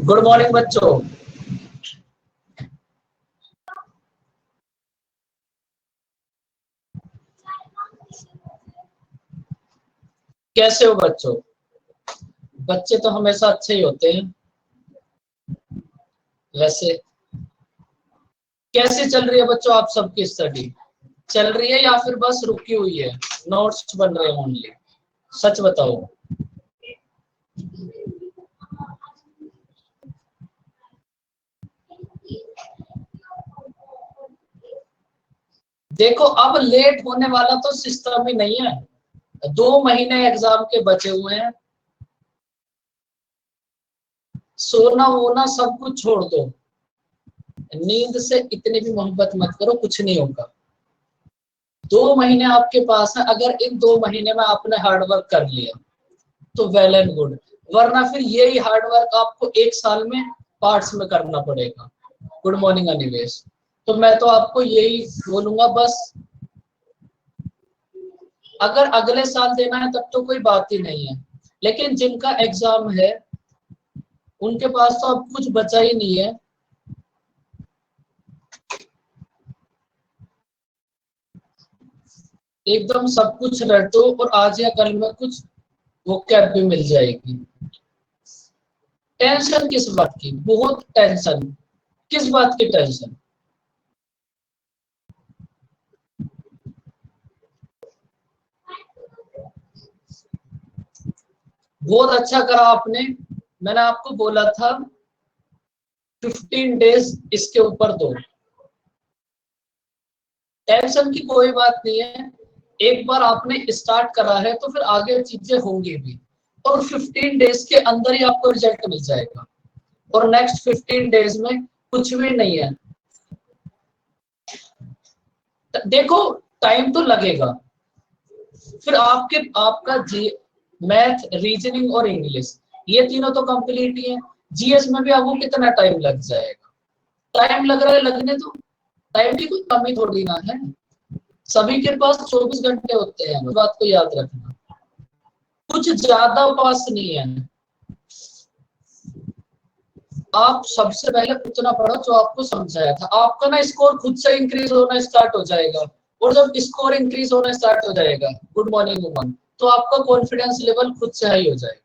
Good morning बच्चों। कैसे हो बच्चों? बच्चे तो हमेशा अच्छे ही होते हैं। वैसे कैसे चल रही है बच्चों आप सबकी स्टडी? चल रही है या फिर बस रुकी हुई है, नोट्स बन रहे हैं ओनली? सच बताओ। देखो अब लेट होने वाला तो सिस्टम ही नहीं है। 2 महीने एग्जाम के बचे हुए हैं। सोना वोना सब कुछ छोड़ दो, नींद से इतनी भी मोहब्बत मत करो, कुछ नहीं होगा। 2 महीने आपके पास है, अगर इन 2 महीने में आपने हार्डवर्क कर लिया तो वेल एंड गुड, वरना फिर यही हार्डवर्क आपको 1 साल में पार्ट्स में करना पड़ेगा। Good morning Anivesh. तो मैं तो आपको यही बोलूंगा, बस अगर अगले साल देना है तब तो कोई बात ही नहीं है, लेकिन जिनका एग्जाम है उनके पास तो अब कुछ बचा ही नहीं है। एकदम सब कुछ रट दो और आज या कल में कुछ वो कैब भी मिल जाएगी। टेंशन किस बात की? बहुत टेंशन। किस बात की टेंशन? बहुत अच्छा करा आपने, मैंने आपको बोला था 15 डेज इसके ऊपर दो। टेंशन की कोई बात नहीं है, एक बार आपने स्टार्ट करा है तो फिर आगे चीजें होंगी भी, और 15 डेज के अंदर ही आपको रिजल्ट मिल जाएगा। और नेक्स्ट 15 डेज में कुछ भी नहीं है। देखो टाइम तो लगेगा, फिर आपका जी मैथ, रीजनिंग और इंग्लिश, ये तीनों तो कंप्लीट ही है। जीएस में भी आपको कितना टाइम लग जाएगा? टाइम लग रहा है, लगने दो। टाइम की कोई कमी थोड़ी ना है, सभी के पास 24 घंटे होते हैं, उस बात को याद रखना। कुछ ज्यादा पास नहीं है। आप सबसे पहले उतना पढ़ो जो आपको समझाया था। आपका ना स्कोर खुद से इंक्रीज होना स्टार्ट हो जाएगा, और जब स्कोर इंक्रीज होना स्टार्ट हो जाएगा, गुड मॉर्निंग उमन, तो आपका कॉन्फिडेंस लेवल खुद से हाई हो जाएगा।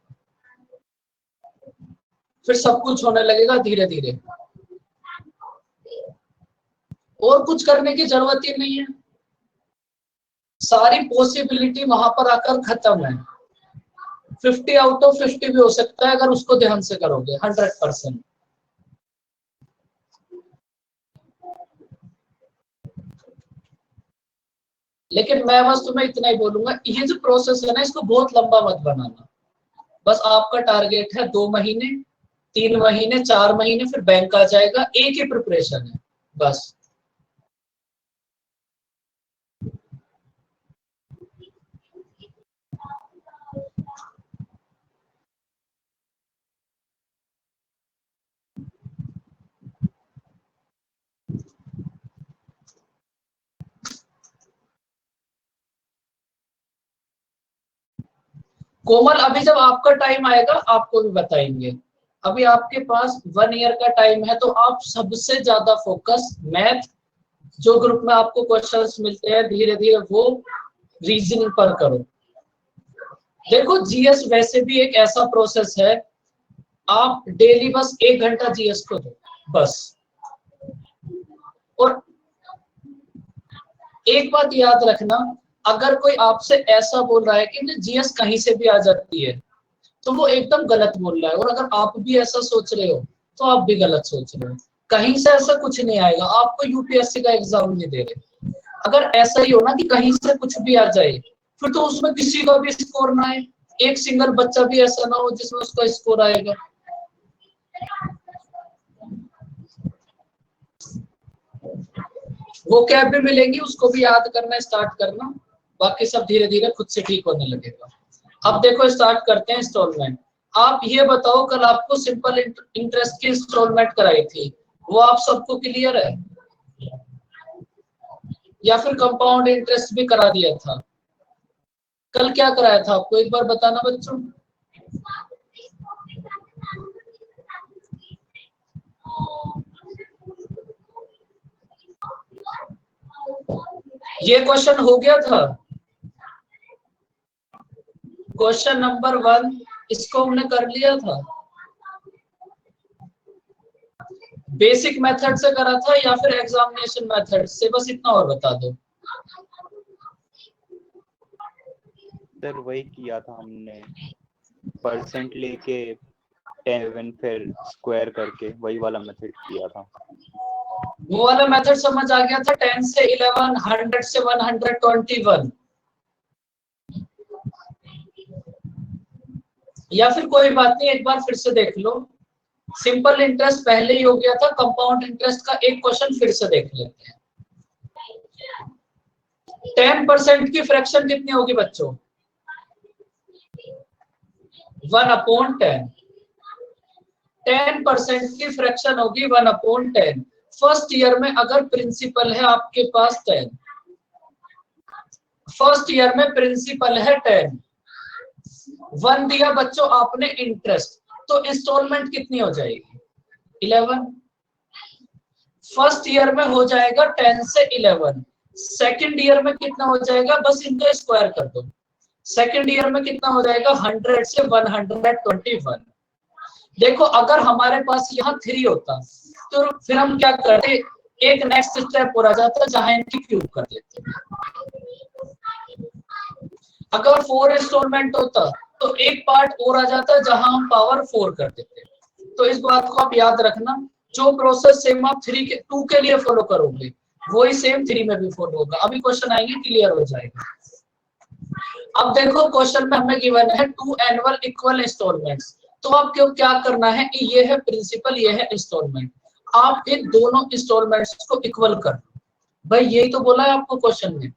फिर सब कुछ होने लगेगा धीरे धीरे, और कुछ करने की जरूरत ही नहीं है। सारी पॉसिबिलिटी वहां पर आकर खत्म है। 50 आउट ऑफ 50 भी हो सकता है अगर उसको ध्यान से करोगे 100%। लेकिन मैं बस तुम्हें इतना ही बोलूंगा, ये जो प्रोसेस है ना, इसको बहुत लंबा मत बनाना। बस आपका टारगेट है 2 महीने, 3 महीने, 4 महीने, फिर बैंक आ जाएगा, एक ही प्रिपरेशन है बस। कोमल अभी जब आपका टाइम आएगा आपको भी बताएंगे। अभी आपके पास 1 ईयर का टाइम है, तो आप सबसे ज्यादा फोकस मैथ, जो ग्रुप में आपको क्वेश्चंस मिलते हैं धीरे धीरे वो रीजनिंग पर करो। देखो जीएस वैसे भी एक ऐसा प्रोसेस है, आप डेली बस 1 घंटा जीएस को दो बस। और एक बात याद रखना, अगर कोई आपसे ऐसा बोल रहा है कि जीएस कहीं से भी आ जाती है, तो वो एकदम गलत बोल रहा है। और अगर आप भी ऐसा सोच रहे हो तो आप भी गलत सोच रहे हो। कहीं से ऐसा कुछ नहीं आएगा, आपको यूपीएससी का एग्जाम नहीं दे रहे। अगर ऐसा ही हो ना कि कहीं से कुछ भी आ जाए, फिर तो उसमें किसी का भी स्कोर ना आए। एक सिंगल बच्चा भी ऐसा ना हो जिसमें उसका स्कोर आएगा। वो कैब भी मिलेंगी, उसको भी याद करना स्टार्ट करना, बाकी सब धीरे धीरे खुद से ठीक होने लगेगा। अब देखो स्टार्ट करते हैं इंस्टॉलमेंट। आप ये बताओ, कल आपको सिंपल इंटरेस्ट की इंस्टॉलमेंट कराई थी, वो आप सबको क्लियर है? या फिर कंपाउंड इंटरेस्ट भी करा दिया था? कल क्या कराया था आपको, एक बार बताना बच्चों। ये क्वेश्चन हो गया था, क्वेश्चन नंबर 1 इसको हमने कर लिया था। बेसिक मेथड से करा था या फिर एग्जामिनेशन मेथड से, बस इतना और बता दो। सर वही किया था हमने, परसेंट लेके 10 फिर स्क्वायर करके, वही वाला मेथड किया था। वो वाला मेथड समझ आ गया था, 10 से 11, 100 से 121, या फिर कोई बात नहीं, एक बार फिर से देख लो। सिंपल इंटरेस्ट पहले ही हो गया था, कंपाउंड इंटरेस्ट का एक क्वेश्चन फिर से देख लेते हैं। 10% की फ्रैक्शन कितनी होगी बच्चों? 1/10। 10% की फ्रैक्शन होगी 1/10। फर्स्ट ईयर में अगर प्रिंसिपल है आपके पास 10, फर्स्ट ईयर में प्रिंसिपल है 10, 1 दिया बच्चों आपने इंटरेस्ट, तो इंस्टॉलमेंट कितनी हो जाएगी? 11। फर्स्ट ईयर में हो जाएगा 10 से 11, सेकंड ईयर में कितना हो जाएगा? बस इनको स्क्वायर कर दो। सेकंड ईयर में कितना हो जाएगा? 100 से 121। देखो अगर हमारे पास यहाँ 3 होता तो फिर हम क्या करते, एक नेक्स्ट स्टेप और आ जाता जहां इनकी क्यूब कर देते। अगर 4 इंस्टॉलमेंट होता तो एक पार्ट और आ जाता जहां हम पावर 4 कर देते। तो इस बात को आप याद रखना, जो प्रोसेस सेम आप 2 के लिए फॉलो करोगे वही सेम 3 में भी फॉलो होगा। अभी क्वेश्चन आएंगे, क्लियर हो जाएगा। अब देखो क्वेश्चन में हमें गिवन है 2 एनुअल इक्वल इंस्टॉलमेंट्स, तो आपको क्या करना है, ये है प्रिंसिपल, ये है इंस्टॉलमेंट, आप इन दोनों इंस्टॉलमेंट्स को इक्वल कर दो। भाई यही तो बोला है आपको क्वेश्चन में,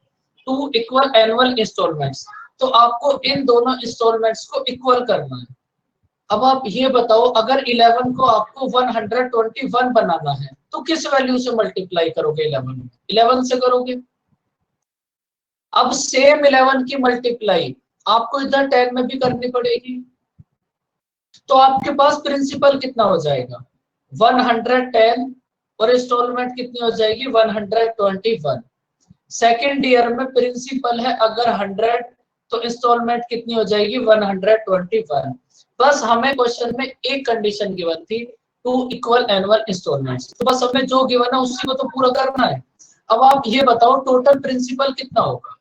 2 इक्वल एनुअल इंस्टॉलमेंट्स, तो आपको इन दोनों इंस्टॉलमेंट्स को इक्वल करना है। अब आप ये बताओ, अगर 11 को आपको 121 बनाना है तो किस वैल्यू से मल्टीप्लाई करोगे? 11 से करोगे। अब सेम 11 की मल्टीप्लाई आपको इधर 10 में भी करनी पड़ेगी, तो आपके पास प्रिंसिपल कितना हो जाएगा? 110, और इंस्टॉलमेंट कितनी हो जाएगी? 121। सेकेंड ईयर में प्रिंसिपल है अगर 100, तो इंस्टॉलमेंट कितनी हो जाएगी? 121। बस हमें क्वेश्चन में एक कंडीशन गिवन थी, 2 इक्वल एनुअल इंस्टॉलमेंट्स, तो बस हमें जो गिवन है उसी को तो पूरा करना है। अब आप ये बताओ टोटल प्रिंसिपल कितना होगा?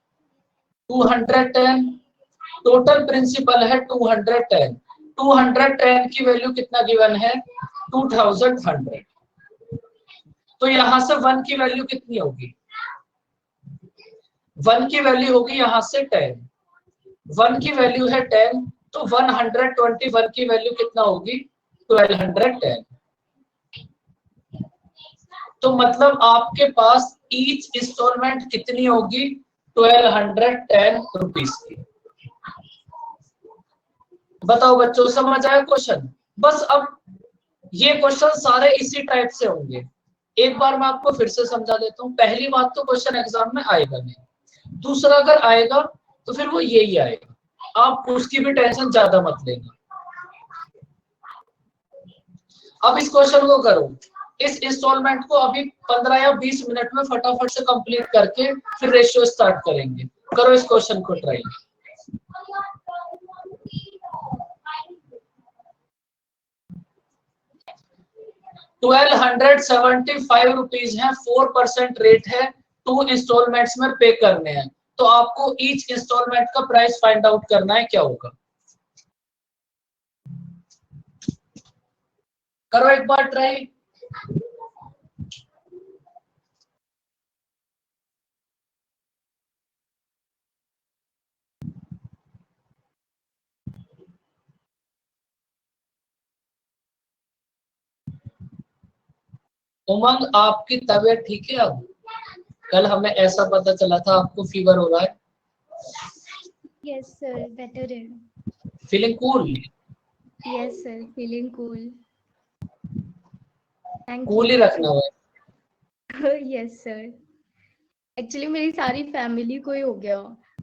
210। टोटल प्रिंसिपल है 210, 210 की वैल्यू कितना गिवन है? 2100। तो यहां से 1 की वैल्यू कितनी होगी? 1 की वैल्यू होगी यहां से 10, 1 की वैल्यू है 10, तो 121 की वैल्यू कितना होगी? 1210। तो मतलब आपके पास ईच इंस्टॉलमेंट कितनी होगी? 1210 रुपीज की। बताओ बच्चों, समझ आया क्वेश्चन? बस अब ये क्वेश्चन सारे इसी टाइप से होंगे। एक बार मैं आपको फिर से समझा देता हूँ। पहली बात तो क्वेश्चन एग्जाम में आएगा नहीं, दूसरा अगर आएगा तो फिर वो यही आएगा, आप उसकी भी टेंशन ज्यादा मत लेना। अब इस क्वेश्चन को करो, इस इंस्टॉलमेंट को अभी 15 या 20 मिनट में फटाफट से कंप्लीट करके फिर रेशियो स्टार्ट करेंगे। करो इस क्वेश्चन को ट्राई। ₹1275 है, 4% रेट है, 2 इंस्टॉलमेंट्स में पे करने हैं, तो आपको ईच इंस्टॉलमेंट का प्राइस फाइंड आउट करना है, क्या होगा? करो एक बार ट्राई। उमंग, आपकी तबीयत ठीक है अब? कल हमें ऐसा पता चला था आपको फीवर हो रहा है। Yes, sir. Better. Feeling cool? Yes, sir. Feeling cool. Thank cool he you. रखना है। Yes, sir. Actually, मेरी सारी फैमिली को ही हो गया,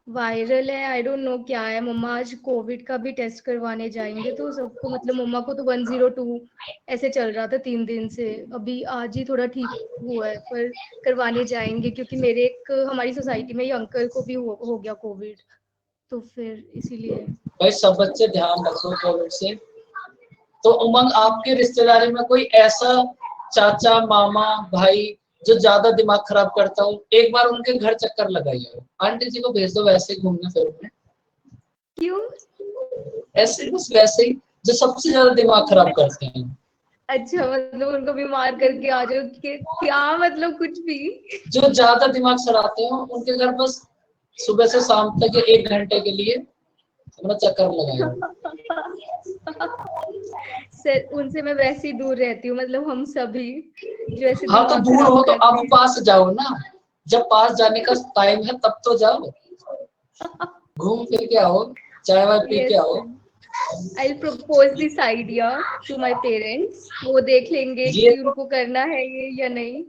वायरल है, आई डोंट नो क्या है। मम्मा आज कोविड का भी टेस्ट करवाने जाएंगे, तो सबको मतलब मम्मा को तो 102 ऐसे चल रहा था 3 दिन से। अभी आज ही थोड़ा ठीक हुआ है, पर करवाने जाएंगे क्योंकि मेरे एक हमारी सोसाइटी में ये अंकल को भी हो गया कोविड, तो फिर इसीलिए। भाई सब बच्चे ध्यान रखो कोविड से। तो उमंग, आपके रिश्तेदारी में कोई ऐसा चाचा, मामा, भाई जो ज्यादा दिमाग खराब करता हो, एक बार उनके घर चक्कर लगाइए। आंटी जी को भेज दो वैसे ही घूमने फिरने। क्यों? ऐसे बस वैसे ही, जो सबसे ज्यादा दिमाग खराब करते हैं। अच्छा, मतलब उनको बीमार करके आ जाओ कि क्या, मतलब कुछ भी। जो ज्यादा दिमाग चलाते हो उनके घर बस सुबह से शाम तक के 1 घंटे के लिए अपना चक्कर लगाया। सर उनसे मैं वैसे ही दूर रहती हूँ, मतलब हम सभी जो ऐसे हाँ तो दिमाग दूर खराब हो तो करते अब हैं। पास जाओ ना। जब पास जाने का टाइम है तब तो जाओ, घूम फिर के आओ, चाय वाय पी के यस आओ। Sir, I propose this idea to my parents. वो देख लेंगे ये कि उनको करना है ये या नहीं।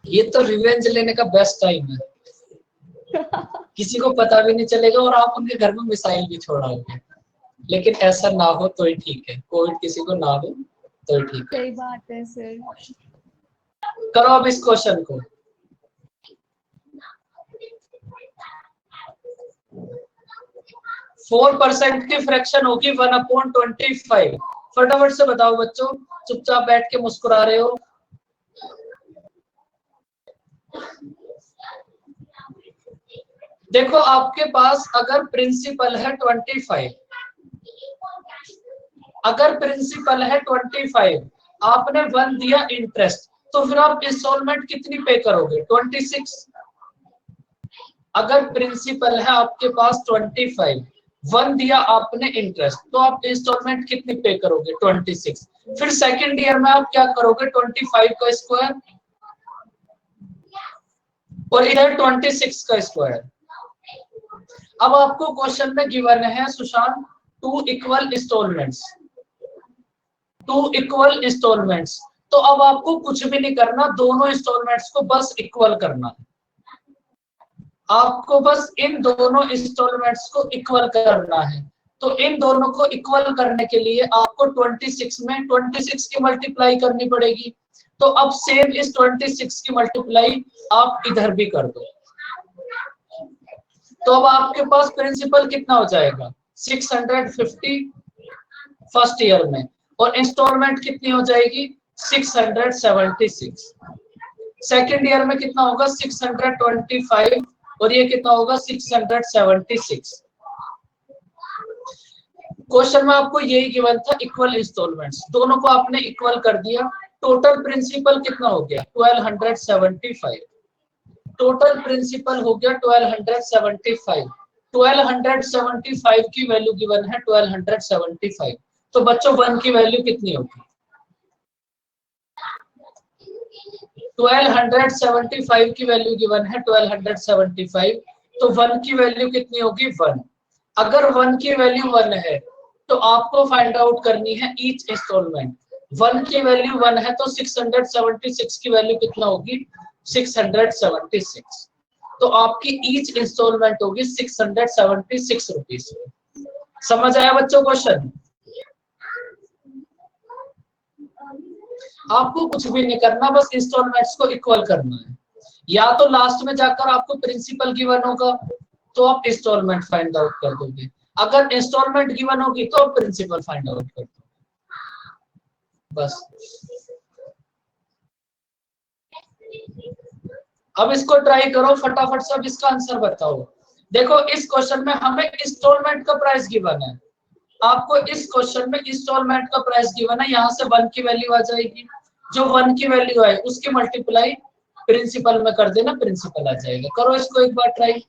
ये तो रिवेंज लेने का बेस्ट टाइम है। किसी को पता भी नहीं चलेगा और आप उनके घर में मिसाइल भी छोड़ोगे। लेकिन ऐसा ना हो तो ही ठीक है, कोविड किसी को ना हो तो ही ठीक है। सही बात है सर। करो अब इस क्वेश्चन को। 4% की फ्रैक्शन होगी 1/25। फटाफट से बताओ बच्चों, चुपचाप बैठ के मुस्कुरा रहे हो। देखो आपके पास अगर प्रिंसिपल है 25, अगर प्रिंसिपल है 25, आपने 1 दिया इंटरेस्ट, तो फिर आप इंस्टॉलमेंट कितनी पे करोगे? 26। अगर प्रिंसिपल है आपके पास 25, 1 दिया आपने इंटरेस्ट, तो आप इंस्टॉलमेंट कितनी पे करोगे? 26। फिर सेकेंड ईयर में आप क्या करोगे? 25 का स्क्वायर और इधर 26 का स्क्वायर। अब आपको क्वेश्चन में गिवन है Sushant 2 equal installments, 2 equal installments. तो अब आपको कुछ भी नहीं करना, दोनों इंस्टॉलमेंट्स को बस इक्वल करना है। आपको बस इन दोनों इंस्टॉलमेंट्स को इक्वल करना है। तो इन दोनों को इक्वल करने के लिए आपको 26 में 26 की मल्टीप्लाई करनी पड़ेगी। तो अब सेम इस 26 की मल्टीप्लाई आप इधर भी कर दो। तो अब आपके पास प्रिंसिपल कितना हो जाएगा? 650 फर्स्ट ईयर में, और इंस्टॉलमेंट कितनी हो जाएगी? 676। सेकेंड ईयर में कितना होगा? 625, और ये कितना होगा? 676। क्वेश्चन में आपको यही गिवन था, इक्वल इंस्टॉलमेंट्स, दोनों को आपने इक्वल कर दिया। टोटल प्रिंसिपल कितना हो गया? 1275। टोटल प्रिंसिपल हो गया 1275। 1275 की वैल्यू गिवन है 1275। तो बच्चों 1 की वैल्यू कितनी होगी? 1275 की वैल्यू गिवन है 1275। तो 1 की वैल्यू कितनी होगी? 1। अगर 1 की वैल्यू 1 है तो आपको फाइंड आउट करनी है ईच इंस्टॉलमेंट। 1 की वैल्यू 1 है तो 676 की वैल्यू कितना होगी? 676। तो आपकी ईच इंस्टॉलमेंट होगी 676 रुपीज। समझ आया बच्चों क्वेश्चन? आपको कुछ भी नहीं करना, बस इंस्टॉलमेंट्स को इक्वल करना है। या तो लास्ट में जाकर आपको प्रिंसिपल गिवन होगा तो आप इंस्टॉलमेंट फाइंड आउट कर दोगे, अगर इंस्टॉलमेंट गिवन होगी तो आप प्रिंसिपल फाइंड आउट कर दोगे। बस अब इसको ट्राई करो फटाफट से, अब इसका आंसर बताओ। देखो इस क्वेश्चन में हमें इंस्टॉलमेंट का प्राइस गिवन है, आपको इस क्वेश्चन में इंस्टॉलमेंट का प्राइस गिवन है। यहाँ से 1 की वैल्यू आ जाएगी, जो 1 की वैल्यू है उसकी मल्टीप्लाई प्रिंसिपल में कर देना, प्रिंसिपल आ जाएगा। करो इसको एक बार ट्राई।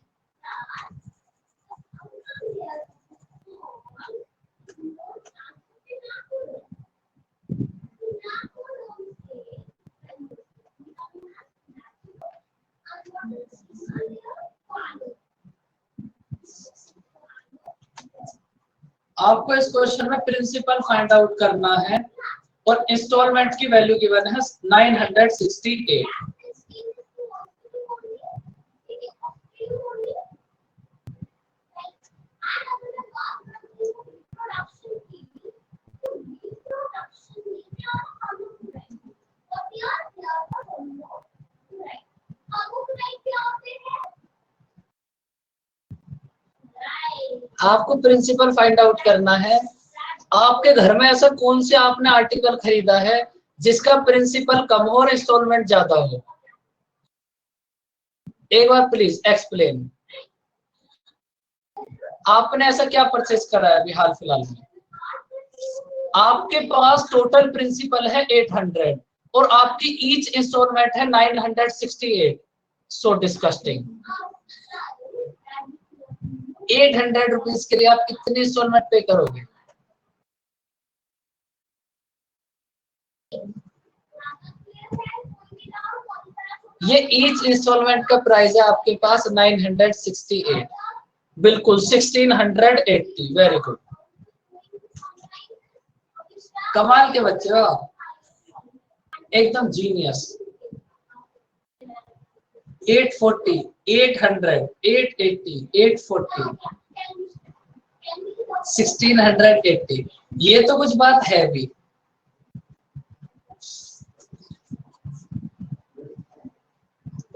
आपको इस क्वेश्चन में प्रिंसिपल फाइंड आउट करना है और इंस्टॉलमेंट की वैल्यू गिवन है 968। आपको प्रिंसिपल फाइंड आउट करना है। आपके घर में ऐसा कौन से आपने आर्टिकल खरीदा है जिसका प्रिंसिपल कम हो और इंस्टॉलमेंट ज्यादा हो? एक बार प्लीज एक्सप्लेन। आपने ऐसा क्या परचेस करा है अभी हाल फिलहाल में? आपके पास टोटल प्रिंसिपल है 800 और आपकी ईच इंस्टॉलमेंट है 968। सो डिस्कस्टिंग। 800 रुपीज के लिए आप कितनी इंस्टॉलमेंट पे करोगे? ये ईच इंस्टॉलमेंट का प्राइस है आपके पास 968। बिल्कुल 1680। वेरी गुड, कमाल के बच्चे हो, एकदम जीनियस। 840, 800, 880, 840, 1680। ये तो कुछ बात है भी।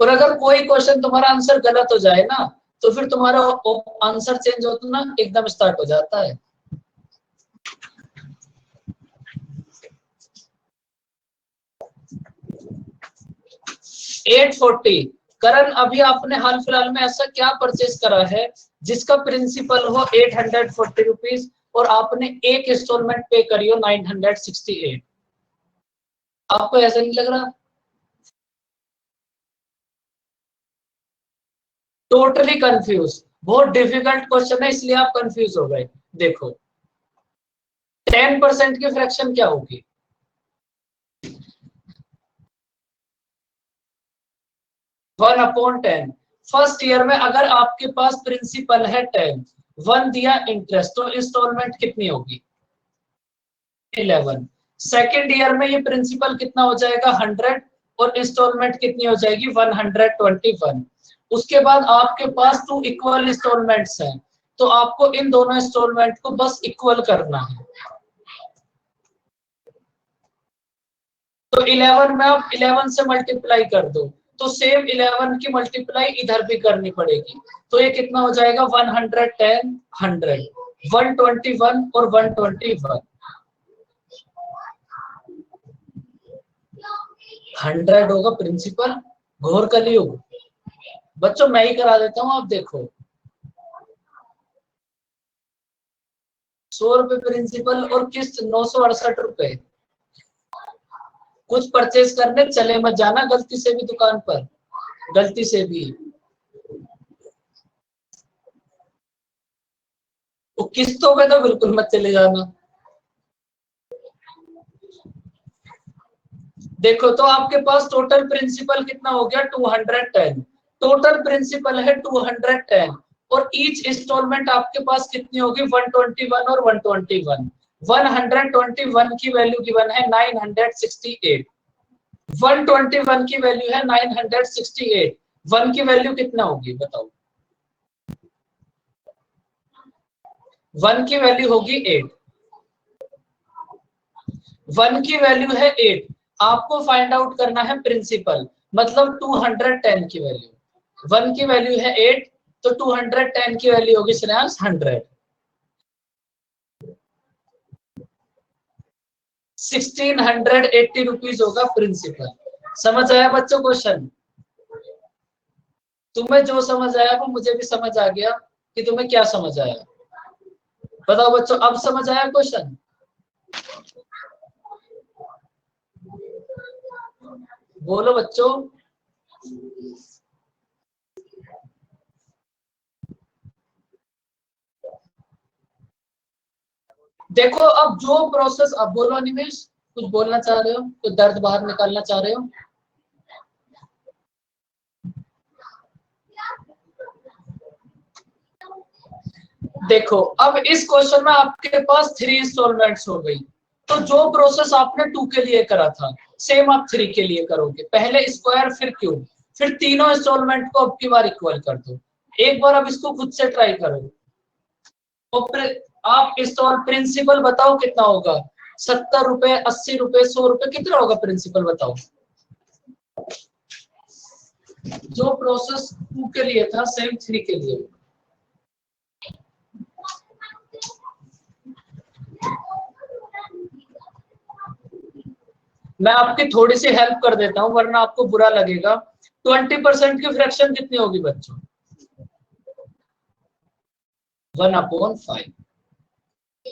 और अगर कोई क्वेश्चन तुम्हारा आंसर गलत हो जाए ना, तो फिर तुम्हारा आंसर चेंज होता ना एकदम स्टार्ट हो जाता है। $840। करण, अभी आपने हाल फिलहाल में ऐसा क्या परचेस करा है जिसका प्रिंसिपल हो 840 रुपीज और आपने एक इंस्टॉलमेंट पे करी हो 968? आपको ऐसा नहीं लग रहा? Totally confuse. बहुत डिफिकल्ट क्वेश्चन है इसलिए आप कंफ्यूज हो गए। देखो 10% की फ्रैक्शन क्या होगी? 1/10। फर्स्ट ईयर में अगर आपके पास प्रिंसिपल है 10, 1 दिया इंटरेस्ट, तो इंस्टॉलमेंट कितनी होगी? 11। सेकेंड ईयर में ये प्रिंसिपल कितना हो जाएगा? 100 और इंस्टॉलमेंट कितनी हो जाएगी? 121। उसके बाद आपके पास 2 इक्वल इंस्टॉलमेंट्स हैं, तो आपको इन दोनों इंस्टॉलमेंट को बस इक्वल करना है। तो 11 में आप 11 से मल्टीप्लाई कर दो, तो सेम 11 की मल्टीप्लाई इधर भी करनी पड़ेगी। तो ये कितना हो जाएगा? 110, 100, 121 और 121। 100 होगा प्रिंसिपल। घोर कलयुग। बच्चों मैं ही करा देता हूं, आप देखो। 100 रुपए प्रिंसिपल और किस्त 968 रुपए। कुछ परचेज करने चले मत जाना गलती से भी दुकान पर, गलती से भी। वो किस्तों पे तो बिल्कुल मत चले जाना। देखो तो आपके पास टोटल प्रिंसिपल कितना हो गया? 210। टोटल प्रिंसिपल है 210 और ईच इंस्टॉलमेंट आपके पास कितनी होगी? 121 और 121। 121 की वैल्यू गिवन है 968। 121 की वैल्यू है 968। 1 की वैल्यू कितना होगी बताओ? 1 की वैल्यू होगी 8। 1 की वैल्यू है 8। आपको फाइंड आउट करना है प्रिंसिपल, मतलब 210 की वैल्यू। 1 की वैल्यू है 8, तो 210 की वैल्यू होगी श्रेयांश 100। 1680 रुपीज होगा प्रिंसिपल। समझ आया बच्चों क्वेश्चन? तुम्हें जो समझ आया वो मुझे भी समझ आ गया कि तुम्हें क्या समझ आया। बताओ बच्चों, अब समझ आया क्वेश्चन? बोलो बच्चों। देखो अब जो प्रोसेस, अब बोलो अनिमेश, कुछ बोलना चाह रहे हो? कुछ दर्द बाहर निकालना चाह रहे हो? देखो अब इस क्वेश्चन में आपके पास 3 इंस्टॉलमेंट्स हो गई, तो जो प्रोसेस आपने 2 के लिए करा था सेम आप 3 के लिए करोगे। पहले स्क्वायर फिर क्यूब, फिर तीनों इंस्टॉलमेंट को अब की बार इक्वल कर दो। एक बार अब इसको खुद से ट्राई करो। तो आप इंस्टॉल प्रिंसिपल बताओ कितना होगा? 70 रुपए, 80 रुपए, 100 रुपए, कितना होगा प्रिंसिपल बताओ? जो प्रोसेस 2 के लिए था सेम 3 के लिए। मैं आपकी थोड़ी सी हेल्प कर देता हूं वरना आपको बुरा लगेगा। 20% की फ्रैक्शन कितनी होगी बच्चों? 1/5।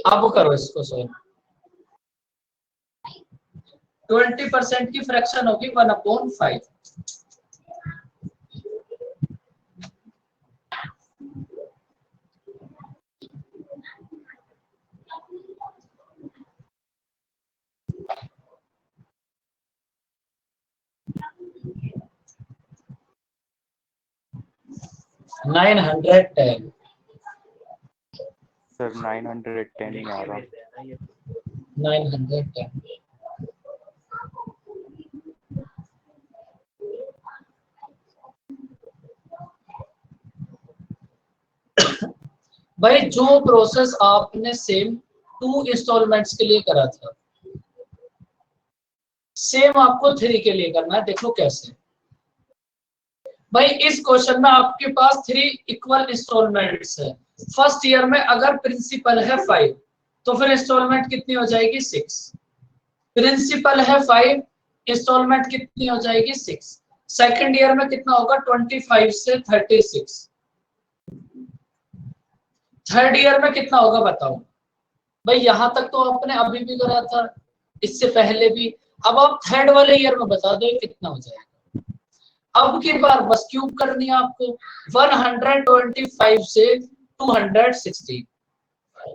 अब करो इसको सॉल्व। 20% की फ्रैक्शन होगी 1/5। $910 सर 910 नहीं आ रहा। 910 भाई जो प्रोसेस आपने सेम 2 इंस्टॉलमेंट्स के लिए करा था सेम आपको 3 के लिए करना है। देखो कैसे भाई, इस क्वेश्चन में आपके पास 3 इक्वल इंस्टॉलमेंट्स है। फर्स्ट ईयर में अगर प्रिंसिपल है 5 तो फिर इंस्टॉलमेंट कितनी हो जाएगी 6। प्रिंसिपल है 5, इंस्टॉलमेंट कितनी हो जाएगी 6। सेकंड ईयर में कितना होगा 25 से 36। थर्ड ईयर में कितना होगा बताओ भाई? यहां तक तो आपने अभी भी करा था, इससे पहले भी। अब आप थर्ड वाले ईयर में बता दो कितना हो जाएगा। अब की बार बस क्यूब करनी है आपको। 125 से 260।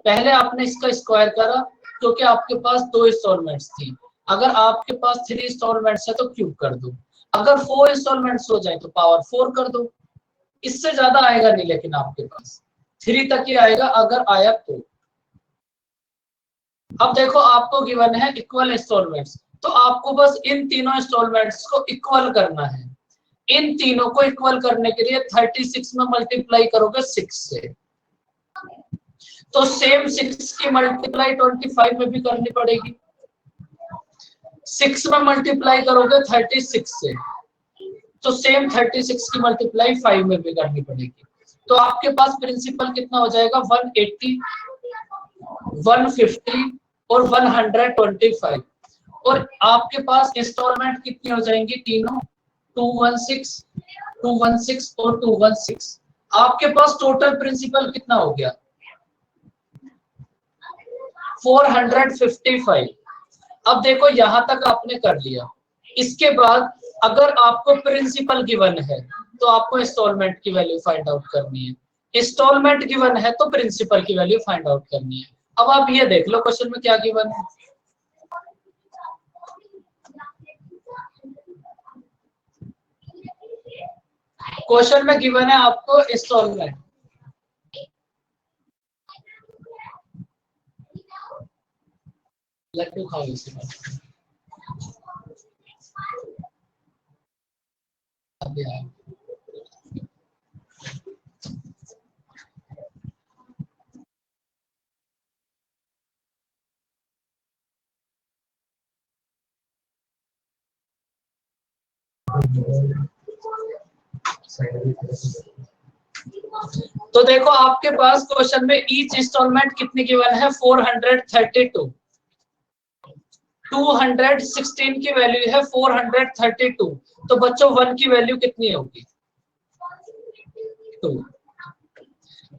पहले आपने इसका स्क्वायर करा क्योंकि आपके पास 2 इंस्टॉलमेंट्स थी। अगर आपके पास 3 इंस्टॉलमेंट्स है तो क्यूब कर दो। अगर 4 इंस्टॉलमेंट्स हो जाए तो पावर 4 कर दो। इससे ज्यादा आएगा नहीं, लेकिन आपके पास 3 तक ही आएगा अगर आया तो। अब देखो आपको गिवन है इक्वल इंस्टॉलमेंट्स, तो आपको बस इन तीनों इंस्टॉलमेंट्स को इक्वल करना है। इन तीनों को इक्वल करने के लिए 36 में मल्टीप्लाई करोगे 6 से, तो सेम 6 की मल्टीप्लाई 25 में भी करनी पड़ेगी। 6 में मल्टीप्लाई करोगे 36 से, तो सेम 36 की मल्टीप्लाई 5 में भी करनी पड़ेगी। तो आपके पास प्रिंसिपल कितना हो जाएगा 180, 150 और 125। और आपके पास इंस्टॉलमेंट कितनी हो जाएंगी तीनों 216, 216 और 216। आपके पास टोटल प्रिंसिपल कितना हो गया 455। अब देखो यहां तक आपने कर लिया। इसके बाद अगर आपको प्रिंसिपल गिवन है तो आपको इंस्टॉलमेंट की वैल्यू फाइंड आउट करनी है। इंस्टॉलमेंट गिवन है तो प्रिंसिपल की वैल्यू फाइंड आउट करनी है। अब आप ये देख लो क्वेश्चन में क्या गिवन है। क्वेश्चन में गिवन है आपको इंस्टॉलमेंट। लड्डू खाओ इसी बात। अभी आओ। तो देखो आपके पास क्वेश्चन में ईच इंस्टॉलमेंट कितनी गिवन है 432। 216 की वैल्यू है 432। तो बच्चों 1 की वैल्यू कितनी होगी 2।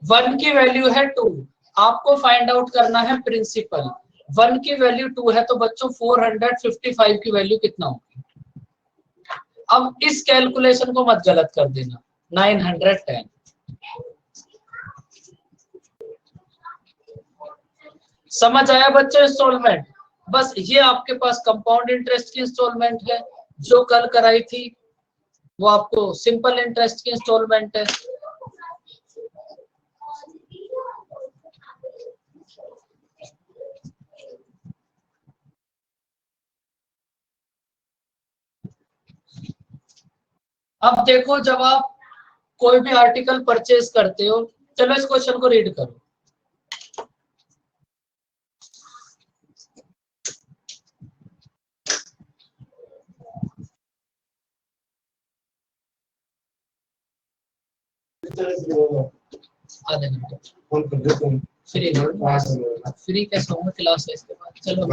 1 की वैल्यू है 2। आपको फाइंड आउट करना है प्रिंसिपल। 1 की वैल्यू 2 है तो बच्चों 455 की वैल्यू कितना होगी। अब इस कैलकुलेशन को मत गलत कर देना। 910 समझ आया बच्चों इंस्टॉलमेंट? बस ये आपके पास कंपाउंड इंटरेस्ट की इंस्टॉलमेंट है। जो कल कराई थी वो आपको सिंपल इंटरेस्ट की इंस्टॉलमेंट है। अब देखो जब आप कोई भी आर्टिकल परचेज करते हो, चलो इस क्वेश्चन को रीड करो। आधे घंटे फ्री कैसे होगा क्लास है इसके बाद। चलो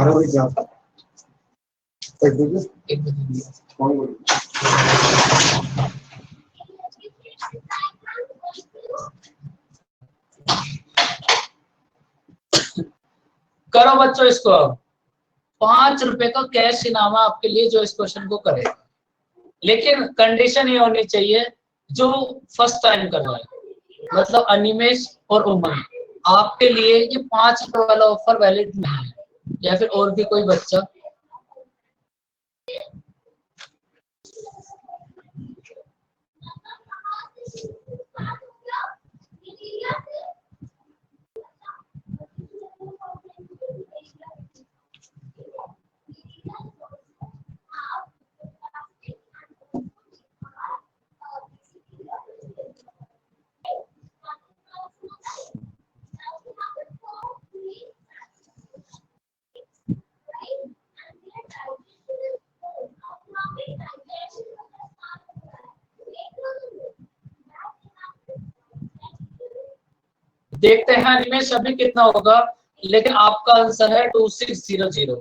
एक करो बच्चों इसको। अब 5 रुपए का कैश इनाम है आपके लिए जो इस क्वेश्चन को करे, लेकिन कंडीशन ये होनी चाहिए जो फर्स्ट टाइम कर रहा है, मतलब अनिमेश और उमंग, आपके लिए ये 5 रुपए वाला ऑफर वैलिड नहीं है, या फिर और भी कोई बच्चा। देखते हैं अनिमेश अभी कितना होगा, लेकिन आपका आंसर है 2600।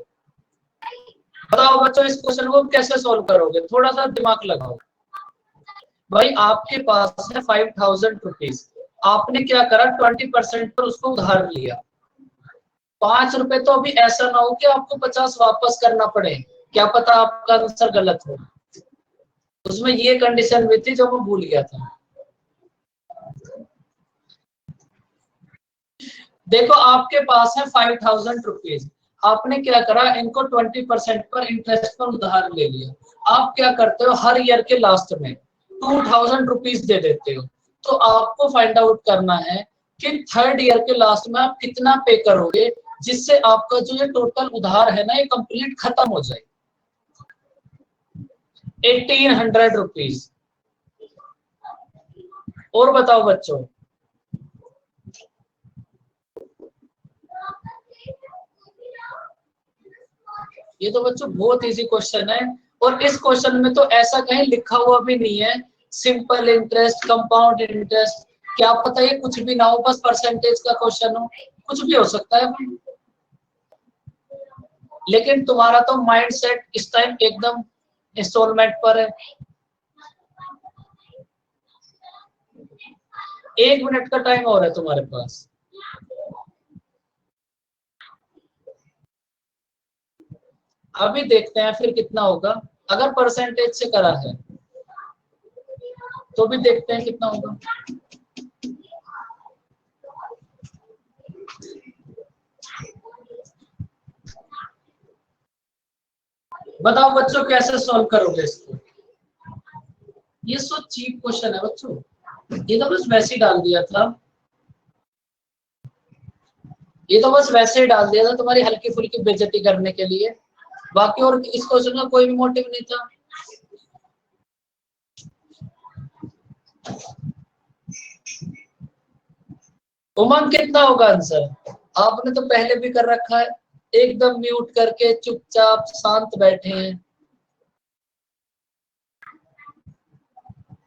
बताओ बच्चों इस क्वेश्चन को कैसे सॉल्व करोगे, थोड़ा सा दिमाग लगाओ। भाई आपके पास है 5000 रुपीज, आपने क्या करा 20% पर उसको उधार लिया। 5 रुपए तो अभी ऐसा ना हो कि आपको 50 वापस करना पड़े, क्या पता आपका आंसर गलत हो। उसमें ये कंडीशन भी थी जो मैं भूल गया था। देखो आपके पास है 5000 रुपीज, आपने क्या करा इनको 20% पर इंटरेस्ट पर उधार ले लिया। आप क्या करते हो हर ईयर के लास्ट में 2000 रुपीज दे देते हो। तो आपको फाइंड आउट करना है कि थर्ड ईयर के लास्ट में आप कितना पे करोगे, जिससे आपका जो ये टोटल उधार है ना ये कंप्लीट खत्म हो जाए। 1800 रुपीज। और बताओ बच्चों, ये तो बच्चों बहुत इजी क्वेश्चन है, और इस क्वेश्चन में तो ऐसा कहीं लिखा हुआ भी नहीं है सिंपल इंटरेस्ट, कंपाउंड इंटरेस्ट। क्या पता ये कुछ भी ना हो, बस परसेंटेज का क्वेश्चन हो, कुछ भी हो सकता है। लेकिन तुम्हारा तो माइंड सेट इस टाइम एकदम इंस्टॉलमेंट पर है। 1 मिनट का टाइम और है तुम्हारे पास। अभी देखते हैं फिर कितना होगा। अगर परसेंटेज से करा है तो भी देखते हैं कितना होगा। बताओ बच्चों कैसे सॉल्व करोगे इसको। ये सो चीप क्वेश्चन है बच्चों, ये तो बस वैसे ही डाल दिया था, ये तो बस वैसे ही डाल दिया था तुम्हारी हल्की फुल्की बेइज्जती करने के लिए, बाकी और इस क्वेश्चन का कोई भी मोटिव नहीं था। उमंग कितना होगा आंसर? आपने तो पहले भी कर रखा है, एकदम म्यूट करके चुपचाप शांत बैठे हैं।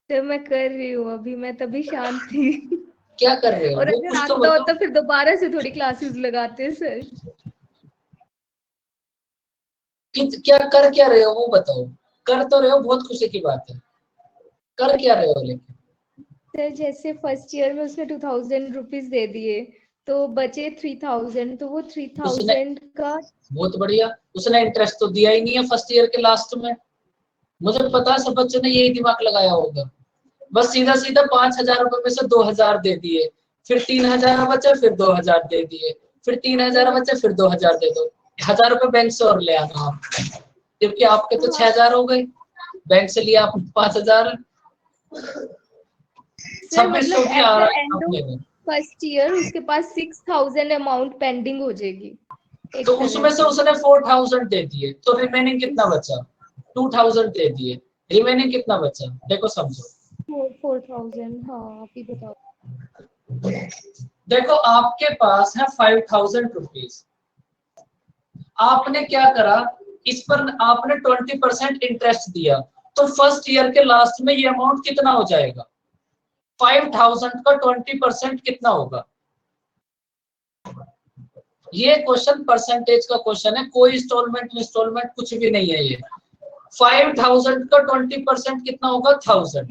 तो मैं कर रही हूँ अभी, मैं तभी शांत थी। क्या कर रहे हो? और वो अगर कुछ आता तो होता फिर दोबारा से थोड़ी क्लासेस लगाते सर। क्या कर क्या रहे हो वो बताओ। कर तो रहे हो, बहुत खुशी की बात है, कर क्या रहे हो लेकिन? सर जैसे फर्स्ट ईयर में उसने 2000 रुपीज दे दिए, तो बचे 3000, तो वो 3000 का। बहुत बढ़िया, उसने इंटरेस्ट तो दिया ही नहीं है फर्स्ट ईयर के लास्ट में। मुझे पता है सब बच्चों ने यही दिमाग लगाया होगा, बस सीधा सीधा 5000 रुपए में से 2000 दे दिए, फिर 3000 बचे, फिर 2000 दे दिए, फिर 3000 बचे, फिर 2000 दे दो। 1000 रुपए बैंक से और ले आना आप, क्योंकि आपके तो 6000 हो गए, बैंक से लिया आप 5000। सर 2600 मतलब की आ रहा एट द है एंड अपने ऑफ में। फर्स्ट ईयर उसके पास 6000 अमाउंट पेंडिंग हो जाएगी एक तो तरह उसमें से उसने 4000 दे दिए, तो रिमेनिंग कितना बचा? 2000 दे दिए, रिमेनिंग कितना बचा देखो समझो। 4000। हाँ आप ही बताओ। देखो आपके पास है 5000 रुपीज, आपने क्या करा इस पर आपने 20% इंटरेस्ट दिया, तो फर्स्ट ईयर के लास्ट में ये अमाउंट कितना हो जाएगा? 5000 का 20% कितना होगा? ये क्वेश्चन परसेंटेज का क्वेश्चन है, कोई इंस्टॉलमेंट कुछ भी नहीं है। ये 5000 का 20% कितना होगा? 1000।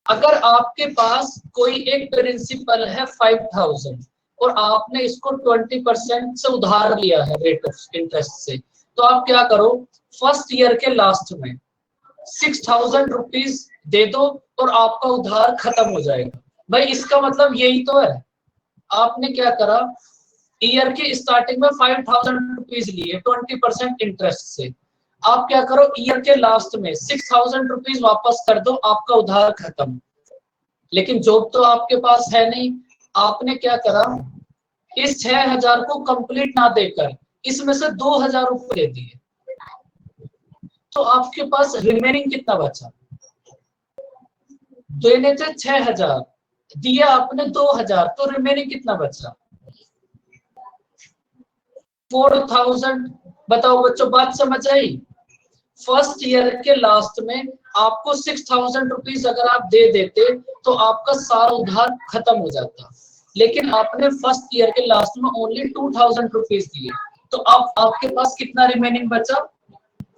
अगर आपके पास कोई एक प्रिंसिपल है 5000 और आपने इसको 20% से उधार लिया है रेट ऑफ इंटरेस्ट से, तो आप क्या करो, फर्स्ट ईयर के लास्ट में 6000 रुपीज दे दो और आपका उधार खत्म हो जाएगा। भाई इसका मतलब यही तो है। आपने क्या करा, ईयर की स्टार्टिंग में 5000 रुपीज लिए 20% इंटरेस्ट से, आप क्या करो, ईयर के लास्ट में 6000 रुपीज वापस कर दो, आपका उधार खत्म। लेकिन जॉब तो आपके पास है नहीं, आपने क्या करा, इस 6000 को कंप्लीट ना देकर इसमें से 2000 रुपए दे दिए, तो आपके पास रिमेनिंग कितना बचा? देने थे 6000, दिया आपने 2000, तो रिमेनिंग कितना बचा? 4000। बताओ बच्चों, बात समझ आई? फर्स्ट ईयर के लास्ट में आपको 6000 रुपीज अगर आप दे देते तो आपका सारा उधार खत्म हो जाता, लेकिन आपने फर्स्ट ईयर के लास्ट में ओनली 2000 रुपीज दिए, तो अब आपके पास कितना रिमेनिंग बचा?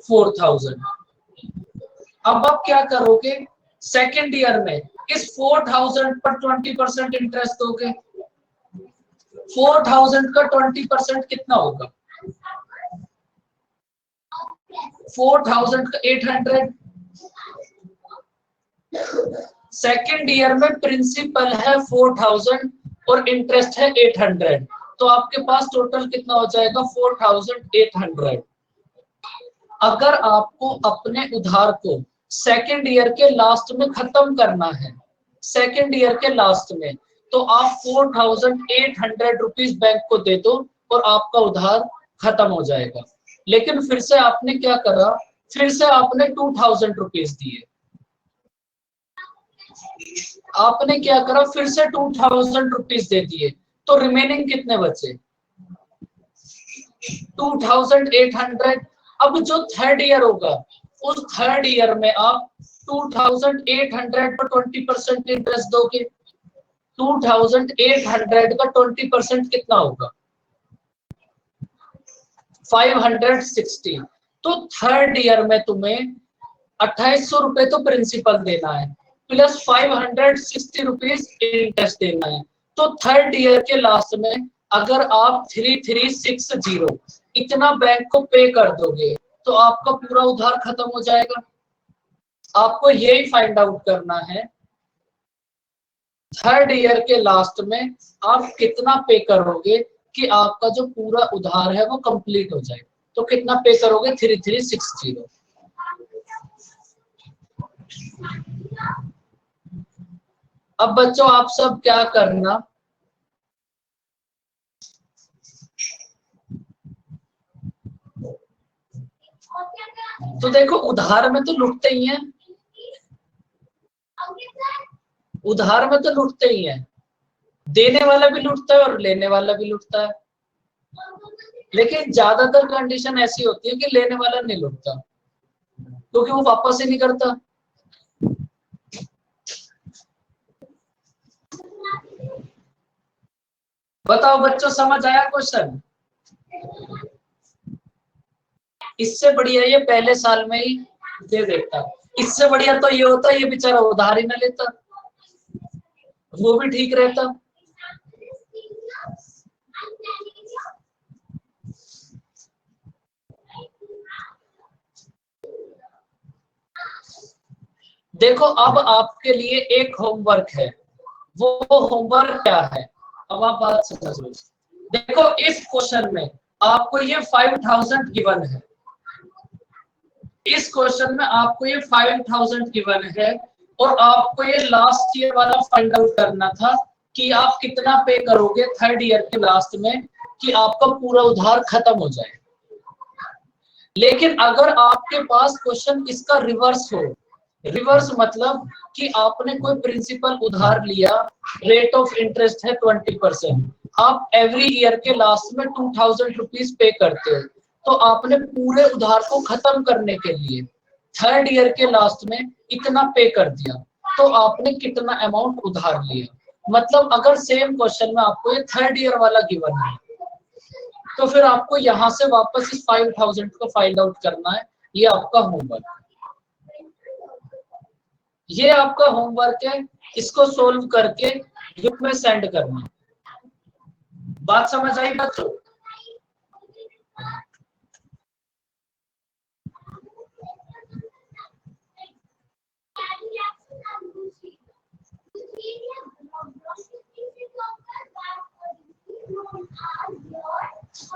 4000। अब आप क्या करोगे, सेकेंड ईयर में इस 4000 पर 20% इंटरेस्ट दोगे। 4000 का 20% कितना होगा? 4000 का 800। सेकेंड ईयर में प्रिंसिपल है 4000 और इंटरेस्ट है 800, तो आपके पास टोटल कितना हो जाएगा? 4800। अगर आपको अपने उधार को सेकेंड ईयर के लास्ट में खत्म करना है, सेकेंड ईयर के लास्ट में, तो आप 4800 रुपीज बैंक को दे दो और आपका उधार खत्म हो जाएगा। लेकिन फिर से आपने क्या करा, फिर से आपने 2000 रुपीज दिए, आपने क्या करा, फिर से 2000 रुपीज दे दिए, तो रिमेनिंग कितने बचे? 2800। अब जो थर्ड ईयर होगा, उस थर्ड ईयर में आप 2800 पर 20% इंटरेस्ट दोगे। 2800 का 20% कितना होगा? 560। तो थर्ड ईयर में तुम्हें 2800 रुपए तो प्रिंसिपल देना है प्लस 560 रुपीज इंटरेस्ट देना है। तो थर्ड ईयर के लास्ट में अगर आप 3360 इतना बैंक को पे कर दोगे तो आपका पूरा उधार खत्म हो जाएगा। आपको यही फाइंड आउट करना है, थर्ड ईयर के लास्ट में आप कितना पे करोगे कि आपका जो पूरा उधार है वो कंप्लीट हो जाए। तो कितना पे करोगे? 3360। अब बच्चों आप सब क्या करना, तो देखो उधार में तो लुटते ही हैं, उधार में तो लुटते ही हैं, देने वाला भी लुटता है और लेने वाला भी लुटता है। लेकिन ज्यादातर कंडीशन ऐसी होती है कि लेने वाला नहीं लुटता क्योंकि वो वापस ही नहीं करता। बताओ बच्चों, समझ आया क्वेश्चन? इससे बढ़िया ये पहले साल में ही दे देता, इससे बढ़िया तो ये होता ये बेचारा उधार ही ना लेता, वो भी ठीक रहता। देखो अब आपके लिए एक होमवर्क है, वो होमवर्क क्या है, अब आप बात समझ लो। देखो इस क्वेश्चन में आपको ये 5000 गिवन है, इस क्वेश्चन में आपको ये 5000 गिवन है और आपको ये लास्ट ईयर वाला फाइंड आउट करना था कि आप कितना पे करोगे थर्ड ईयर के लास्ट में कि आपका पूरा उधार खत्म हो जाए। लेकिन अगर आपके पास क्वेश्चन इसका रिवर्स हो, रिवर्स मतलब कि आपने कोई प्रिंसिपल उधार लिया, रेट ऑफ इंटरेस्ट है 20%, आप एवरी ईयर के लास्ट में 2000 रुपीज पे करते हो, तो आपने पूरे उधार को खत्म करने के लिए थर्ड ईयर के लास्ट में इतना पे कर दिया, तो आपने कितना अमाउंट उधार लिया? मतलब अगर सेम क्वेश्चन में आपको ये थर्ड ईयर वाला गिवन है, तो फिर आपको यहां से वापस इस 5000 को फाइंड आउट करना है। ये आपका होमवर्क, ये आपका होमवर्क है। इसको सोल्व करके ग्रुप में सेंड करना। बात समझ आई बच्चों?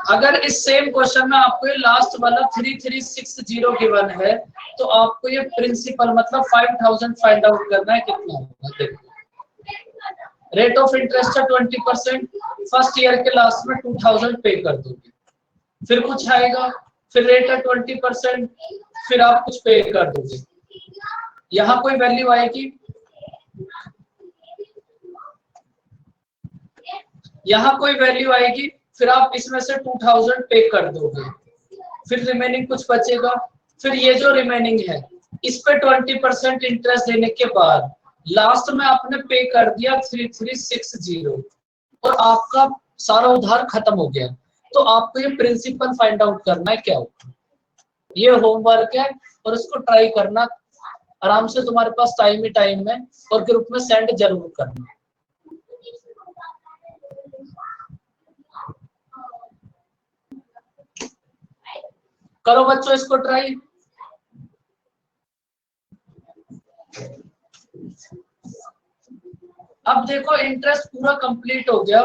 अगर इस सेम क्वेश्चन में आपको ये लास्ट वाला 3360 गिवन है, तो आपको ये प्रिंसिपल मतलब 5000 फाइंड आउट करना है। कितना होगा देखो। रेट ऑफ इंटरेस्ट है 20%। फर्स्ट ईयर के लास्ट में 2000 पे कर दोगे, फिर कुछ आएगा, फिर रेट है 20%, फिर आप कुछ पे कर दोगे। यहाँ कोई वैल्यू आएगी, यहाँ कोई वैल्यू आएगी, फिर आप इसमें से 2000 पे कर दोगे, फिर रिमेनिंग कुछ बचेगा। फिर ये जो रिमेनिंग है इस पे 20% इंटरेस्ट देने के बाद लास्ट में आपने पे कर दिया 3360 और आपका सारा उधार खत्म हो गया। तो आपको ये प्रिंसिपल फाइंड आउट करना है क्या होगा। ये होमवर्क है और इसको ट्राई करना आराम से, तुम्हारे पास टाइम ही टाइम है, और ग्रुप में सेंड जरूर करना। करो बच्चों इसको ट्राई। अब देखो इंटरेस्ट पूरा कंप्लीट हो गया।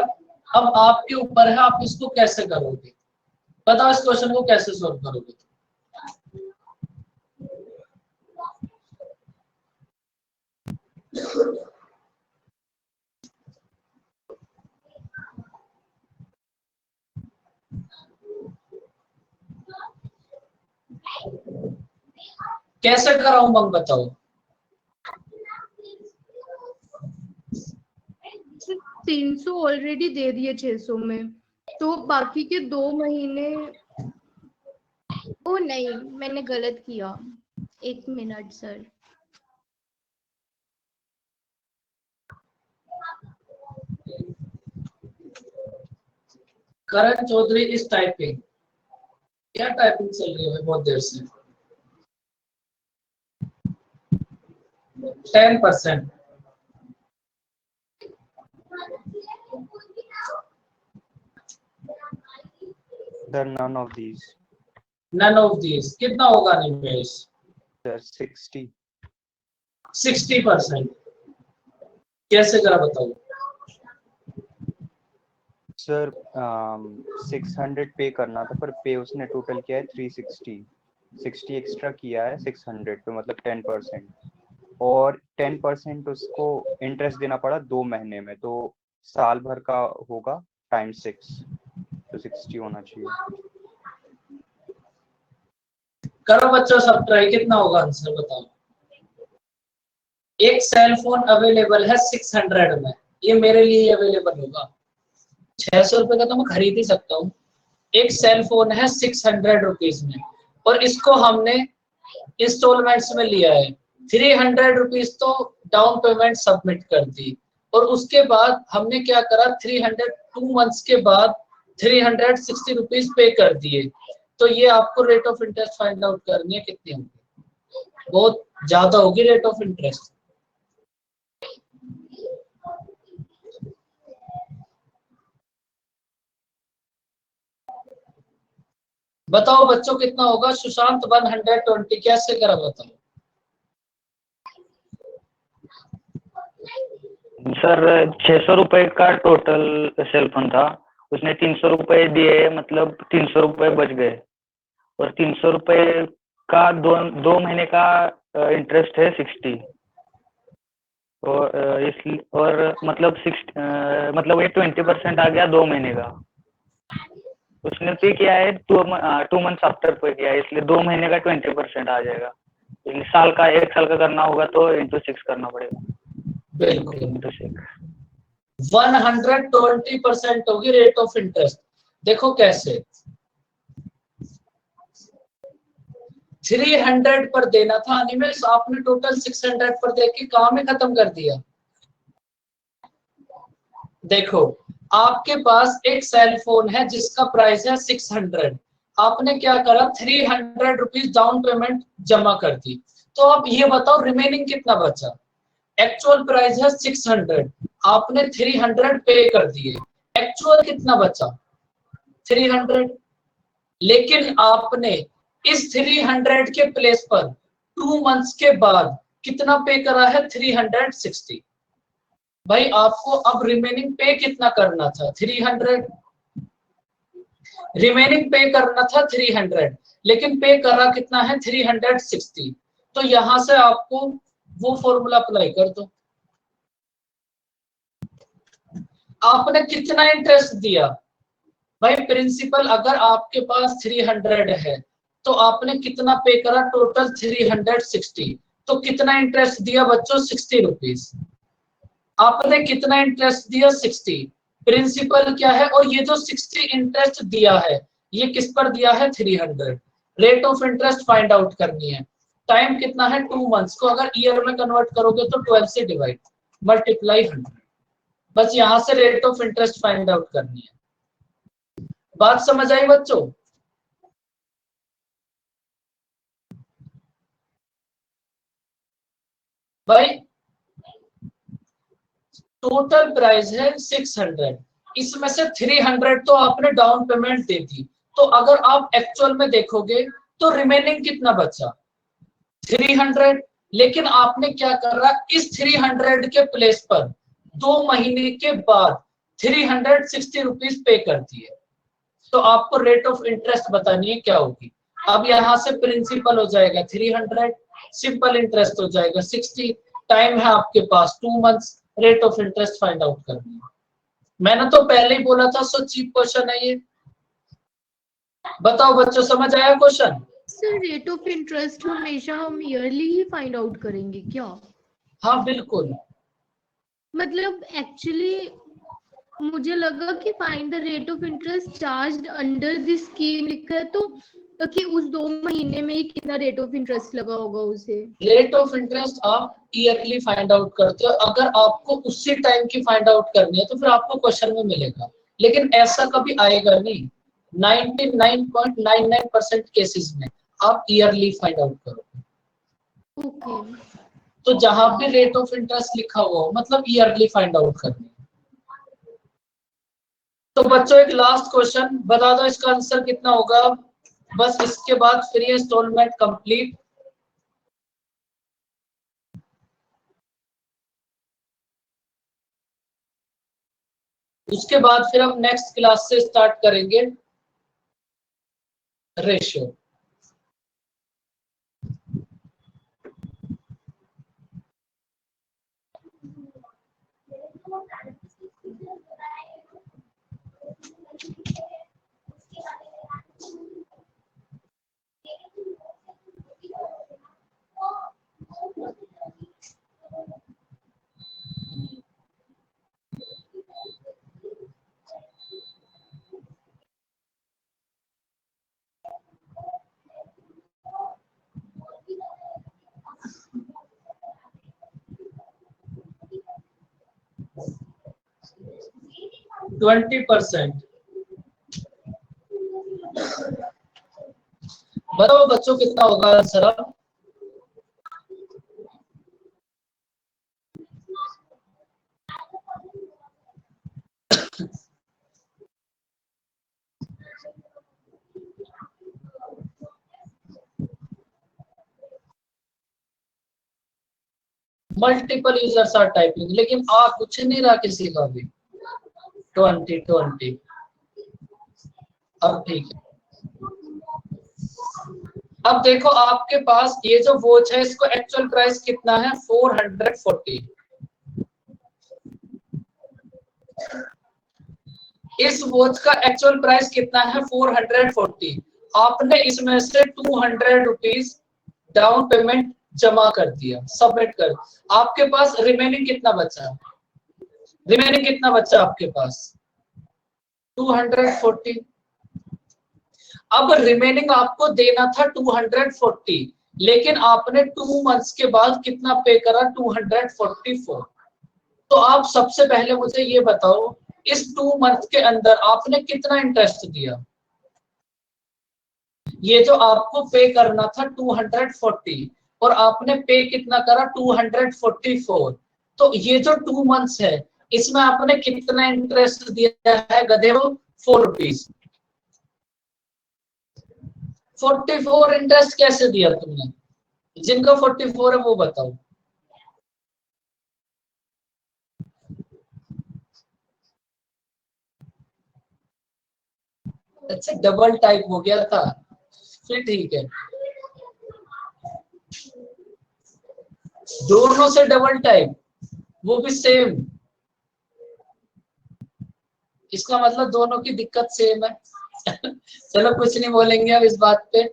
अब आपके ऊपर है आप इसको कैसे करोगे। बताओ इस क्वेश्चन को कैसे सॉल्व करोगे। कैसे कराऊं मंग बताओ। 300 ऑलरेडी दे दिए 600 में, तो बाकी के 2 महीने। ओ नहीं, मैंने गलत किया। 1 minute sir. Karan Chaudhary is typing. क्या टाइपिंग चल रही है बहुत देर से। 10%। Sir, none of these. None of these। कितना होगा निवेश? Sir, 60। 60%। कैसे करा बताओ। सर 600 पे करना था, पर पे उसने टोटल किया है 360। 60 एक्स्ट्रा किया है 600 पे, मतलब 10%। और 10% उसको इंटरेस्ट देना पड़ा 2 महीने में, तो साल भर का होगा टाइम 6, तो 60 होना चाहिए। करो बच्चों सब ट्राई। कितना होगा आंसर बताओ। एक सेल फोन अवेलेबल है 600 में। ये मेरे लिए अवेलेबल होगा। 600 रुपए का तो मैं खरीद ही सकता हूँ। एक सेल फोन है 600 रुपीज में, और इसको हमने इंस्टॉलमेंट्स में लिया है। 300 रुपीज तो डाउन पेमेंट सबमिट कर दी, और उसके बाद हमने क्या करा, 2 मंथ्स के बाद 360 रुपीज पे कर दिए। तो ये आपको rate of interest find out करनी है कितनी होगी। बहुत ज्यादा होगी रेट ऑफ इंटरेस्ट। बताओ बच्चों कितना होगा। सुशांत 120 कैसे करा बताओ। सर 600 रुपए का टोटल सेलफोन था, उसने 300 रुपए दिए, मतलब 300 रुपए बच गए, और 300 रुपए का 2 महीने का इंटरेस्ट है 60, और इसलिए, और मतलब 60, मतलब ये 20% आ गया 2 महीने का। उसने पे किया है 2 मंथ्स आफ्टर पे किया है, इसलिए 2 महीने का 20% आ जाएगा। इसलिए साल का 1 साल का करना होगा तो इंटू 6 करना पड़ेगा। बिल्कुल। इंटू 6 120% होगी रेट ऑफ इंटरेस्ट। देखो कैसे। 300 पर देना था अनिमेश, आपने टोटल 600 पर दे के काम ही खत्म कर दिया। देखो आपके पास एक सेल फोन है जिसका प्राइस है 600, आपने क्या करा 300 रुपीज डाउन पेमेंट जमा कर दी, तो आप ये बताओ रिमेनिंग कितना बचा। एक्चुअल प्राइस है 600, आपने 300 पे कर दिए, एक्चुअल कितना बचा 300, लेकिन आपने इस 300 के प्लेस पर 2 मंथ्स के बाद कितना पे करा है 360। भाई आपको अब रिमेनिंग पे कितना करना था 300, रिमेनिंग पे करना था 300, लेकिन पे करा कितना है 360। तो यहां से आपको वो फॉर्मूला अप्लाई कर दो। आपने कितना इंटरेस्ट दिया भाई, प्रिंसिपल अगर आपके पास 300 है तो आपने कितना पे करा टोटल 360, तो कितना इंटरेस्ट दिया बच्चों 60 रुपीज। आपने कितना इंटरेस्ट दिया 60, प्रिंसिपल क्या है, और ये जो 60 इंटरेस्ट दिया है ये किस पर दिया है 300। Rate of interest find out करनी है, टाइम कितना है 2 मंथ्स को अगर ईयर में कन्वर्ट करोगे तो 12 से डिवाइड मल्टीप्लाई 100, बस यहां से rate of interest find out करनी है। बात समझ आई बच्चों। भाई टोटल प्राइस है 600, इसमें से 300 तो आपने डाउन पेमेंट दे दी, तो अगर आप एक्चुअल में देखोगे तो रिमेनिंग कितना बचा 300, लेकिन आपने क्या कर रहा इस 300 के प्लेस पर 2 महीने के बाद 360 रुपीज पे कर दिए, तो आपको रेट ऑफ इंटरेस्ट बतानी है क्या होगी। अब यहां से प्रिंसिपल हो जाएगा 300, सिंपल इंटरेस्ट हो जाएगा 60, टाइम है आपके पास 2 months, rate of interest find out करनी है। मैंने तो पहले ही बोला था सो चीप क्वेश्चन है ये। बताओ बच्चों समझ आया question. Sir rate of interest हमेशा हम ईयरली ही फाइंड आउट करेंगे क्या? हाँ बिल्कुल, मतलब एक्चुअली मुझे लगा कि find the rate of interest charge under this scheme लिखा है, तो कि उस 2 महीने में ही कितना रेट ऑफ इंटरेस्ट लगा होगा उसे। रेट ऑफ इंटरेस्ट आप ईयरली फाइंड आउट करते हो, अगर आपको उसी टाइम की फाइंड आउट करनी है तो फिर आपको क्वेश्चन में मिलेगा, लेकिन ऐसा कभी आएगा नहीं। 99.99% केसेस में आप ईयरली फाइंड आउट करोगे। ओके तो जहां भी रेट ऑफ इंटरेस्ट लिखा हुआ हो मतलब ईयरली फाइंड आउट करनी है। तो बच्चों एक लास्ट क्वेश्चन बता दो, इसका आंसर कितना होगा, बस इसके बाद फ्री इंस्टॉलमेंट कंप्लीट। उसके बाद फिर हम नेक्स्ट क्लास से स्टार्ट करेंगे रेशियो। ट्वेंटी %। बताओ बच्चों कितना होगा आंसर अब। मल्टीपल यूजर्स आर टाइपिंग, लेकिन आ कुछ नहीं रहा किसी का भी। 20 अब ठीक है। अब देखो आपके पास ये जो वॉच है इसको एक्चुअल प्राइस कितना है 440। इस वॉच का एक्चुअल प्राइस कितना है 440। आपने इसमें से 200 रुपीज डाउन पेमेंट जमा कर दिया, सबमिट कर, आपके पास रिमेनिंग कितना बचा, रिमेनिंग कितना बचा आपके पास 240। अब रिमेनिंग आपको देना था 240, लेकिन आपने 2 मंथ्स के बाद कितना पे करा 244। तो आप सबसे पहले मुझे ये बताओ, इस 2 मंथ के अंदर आपने कितना इंटरेस्ट दिया? ये जो आपको पे करना था 240 और आपने पे कितना करा 244, तो ये जो 2 मंथ्स है इसमें आपने कितना इंटरेस्ट दिया है गधे को? 4 रुपीज। 44 इंटरेस्ट कैसे दिया तुमने? जिनका 44 है वो बताओ। अच्छा, डबल टाइप हो गया था, फिर ठीक है। दोनों से डबल टाइप, वो भी सेम, इसका मतलब दोनों की दिक्कत सेम है। चलो कुछ नहीं बोलेंगे अब इस बात पे।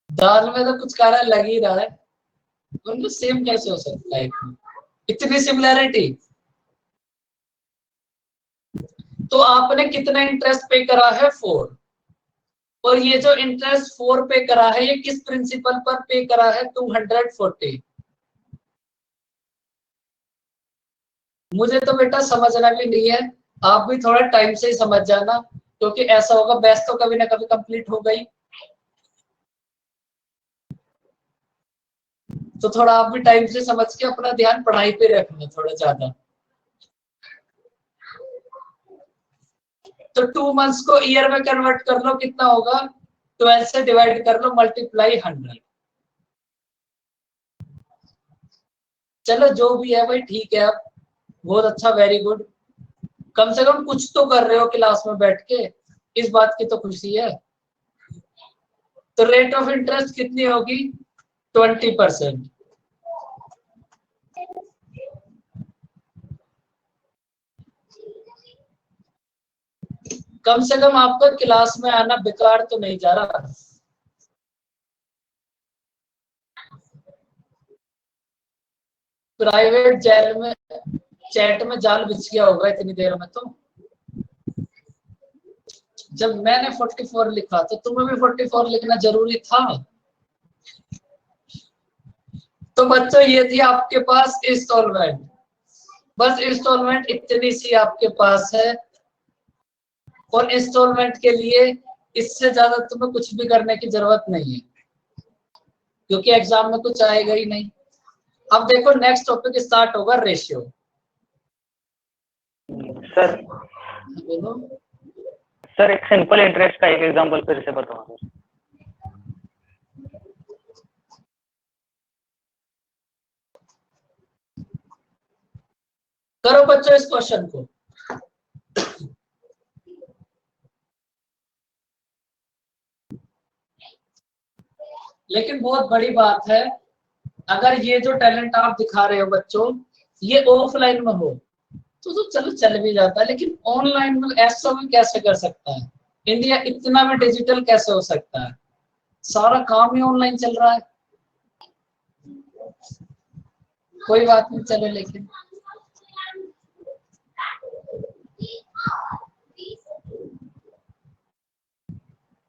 दाल में तो कुछ काला लग ही रहा है, उनको सेम कैसे हो सकता है? इतनी सिमिलैरिटी। तो आपने कितना इंटरेस्ट पे करा है? 4। और ये जो इंटरेस्ट 4 पे करा है ये किस प्रिंसिपल पर पे करा है? 240। मुझे तो बेटा समझना भी नहीं है, आप भी थोड़ा टाइम से ही समझ जाना, क्योंकि ऐसा होगा बैच तो कभी ना कभी कंप्लीट हो गई। तो थोड़ा आप भी टाइम से समझ के अपना ध्यान पढ़ाई पे रखना थोड़ा ज्यादा। तो 2 मंथ्स को ईयर में कन्वर्ट कर लो, कितना होगा? 12 से डिवाइड कर लो, मल्टीप्लाई 100। चलो जो भी है भाई ठीक है, अब बहुत अच्छा, वेरी गुड। कम से कम कुछ तो कर रहे हो क्लास में बैठ के, इस बात की तो खुशी है। तो रेट ऑफ इंटरेस्ट कितनी होगी? 20%। कम से कम आपका क्लास में आना बेकार तो नहीं जा रहा। प्राइवेट जेल में चैट में जाल बिछ गया होगा इतनी देर में। तो जब मैंने 44 लिखा तो तुम्हें भी 44 लिखना जरूरी था। तो बच्चों ये थी आपके पास इंस्टॉलमेंट, बस इंस्टॉलमेंट इतनी सी आपके पास है, और इंस्टॉलमेंट के लिए इससे ज्यादा तुम्हें कुछ भी करने की जरूरत नहीं है, क्योंकि एग्जाम में कुछ आएगा ही नहीं। अब देखो नेक्स्ट टॉपिक स्टार्ट होगा, रेशियो। सर बोलो। सर एक सिंपल इंटरेस्ट का एक एग्जांपल फिर से बताओ। करो बच्चों इस क्वेश्चन को। लेकिन बहुत बड़ी बात है, अगर ये जो टैलेंट आप दिखा रहे हो बच्चों, ये ऑफलाइन में हो तो चलो चल भी जाता है, लेकिन ऑनलाइन में ऐसा भी कैसे कर सकता है? इंडिया इतना भी डिजिटल कैसे हो सकता है? सारा काम ही ऑनलाइन चल रहा है। कोई बात नहीं, चलो। लेकिन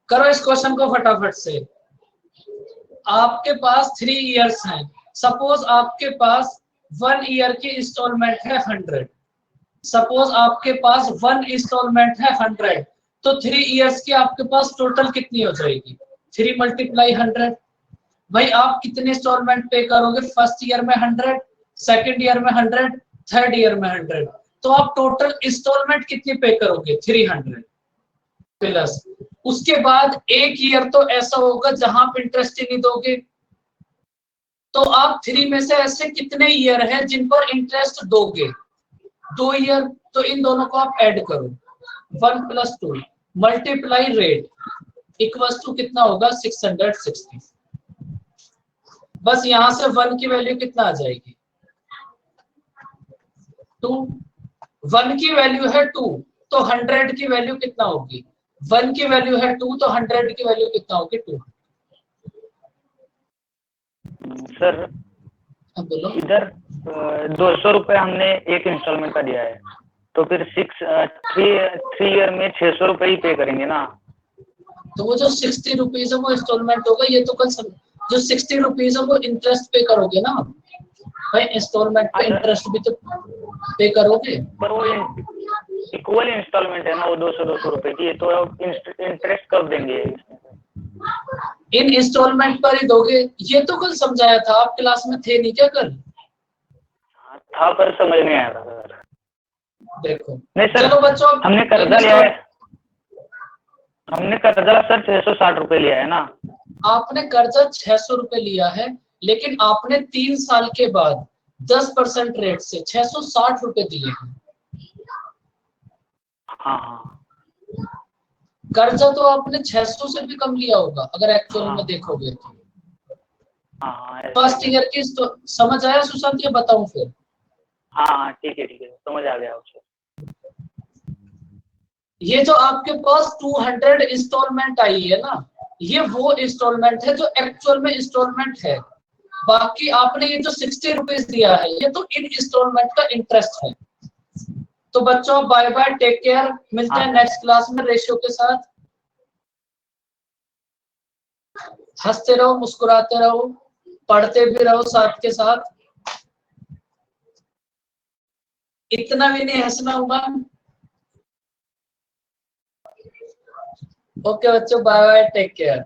करो इस क्वेश्चन को फटाफट से। आपके पास 3 इयर्स हैं, सपोज आपके पास 1 ईयर की इंस्टॉलमेंट है 100। सपोज आपके पास 1 इंस्टॉलमेंट है 100, तो 3 इयर्स की आपके पास टोटल कितनी हो जाएगी? 3 मल्टीप्लाई 100। भाई आप कितने इंस्टॉलमेंट पे करोगे? फर्स्ट ईयर में 100, सेकंड ईयर में 100, थर्ड ईयर में 100। तो आप टोटल इंस्टॉलमेंट कितनी पे करोगे? 300 प्लस। उसके बाद एक ईयर तो ऐसा होगा जहां आप इंटरेस्ट ही नहीं दोगे। तो आप 3 में से ऐसे कितने ईयर है जिन पर इंटरेस्ट दोगे? 2 ईयर। तो इन दोनों को आप ऐड करो, 1 + 2 मल्टीप्लाई रेट इक्वल्स टू कितना होगा? 660। बस यहां से 1 की वैल्यू कितना आ जाएगी? 2। 1 की वैल्यू है 2, तो 100 की वैल्यू कितना होगी? 1 की वैल्यू है 2, तो 100 की वैल्यू कितना होगी? 2। सर बोलो। इधर 200 रुपये हमने एक इंस्टॉलमेंट का दिया है, तो फिर 3 ईयर में 600 रुपये ही पे करेंगे ना? तो वो जो 60 रुपीज है वो इंस्टॉलमेंट होगा। ये तो कल जो 60 रुपीज है वो इंटरेस्ट पे करोगे ना। भाई इंस्टॉलमेंट का इंटरेस्ट भी तो पे करोगे। पर वो इक्वल इंस्टॉलमेंट है ना, वो 200 रुपए की, तो इंटरेस्ट कब देंगे? इन इंस्टॉलमेंट पर ही दोगे। ये तो कल समझाया था, आप क्लास में थे नहीं क्या कल? था पर समझ नहीं आया था सर। देखो नहीं सर, चलो बच्चों, हमने कर्जा लिया है, हमने कर्जा सर 660 रुपए लिया है ना। आपने कर्जा 600 रुपए लिया है, लेकिन आपने 3 साल के बाद 10% रेट से 660 रुपए दिए हैं। हाँ हाँ कर्जा तो आपने 600 से भी कम लिया होगा अगर एक्चुअल में देखोगे तो। हाँ फर्स्ट ईयर की समझ आया सुशांत, ये बताऊं फिर? हाँ ठीक है समझ आ गया आपसे। ये जो आपके पास 200 इंस्टॉलमेंट आई है ना, ये वो इंस्टॉलमेंट है जो एक्चुअल में इंस्टॉलमेंट है। बाकी आपने ये जो 60 रुपीज दिया है, ये तो इन इंस्टॉलमेंट का इंटरेस्ट है। तो बच्चों बाय बाय, टेक केयर, मिलते हैं नेक्स्ट क्लास में रेशियो के साथ। हंसते रहो, मुस्कुराते रहो, पढ़ते भी रहो साथ के साथ। इतना भी नहीं हंसना होगा। ओके बच्चों, बाय बाय, टेक केयर।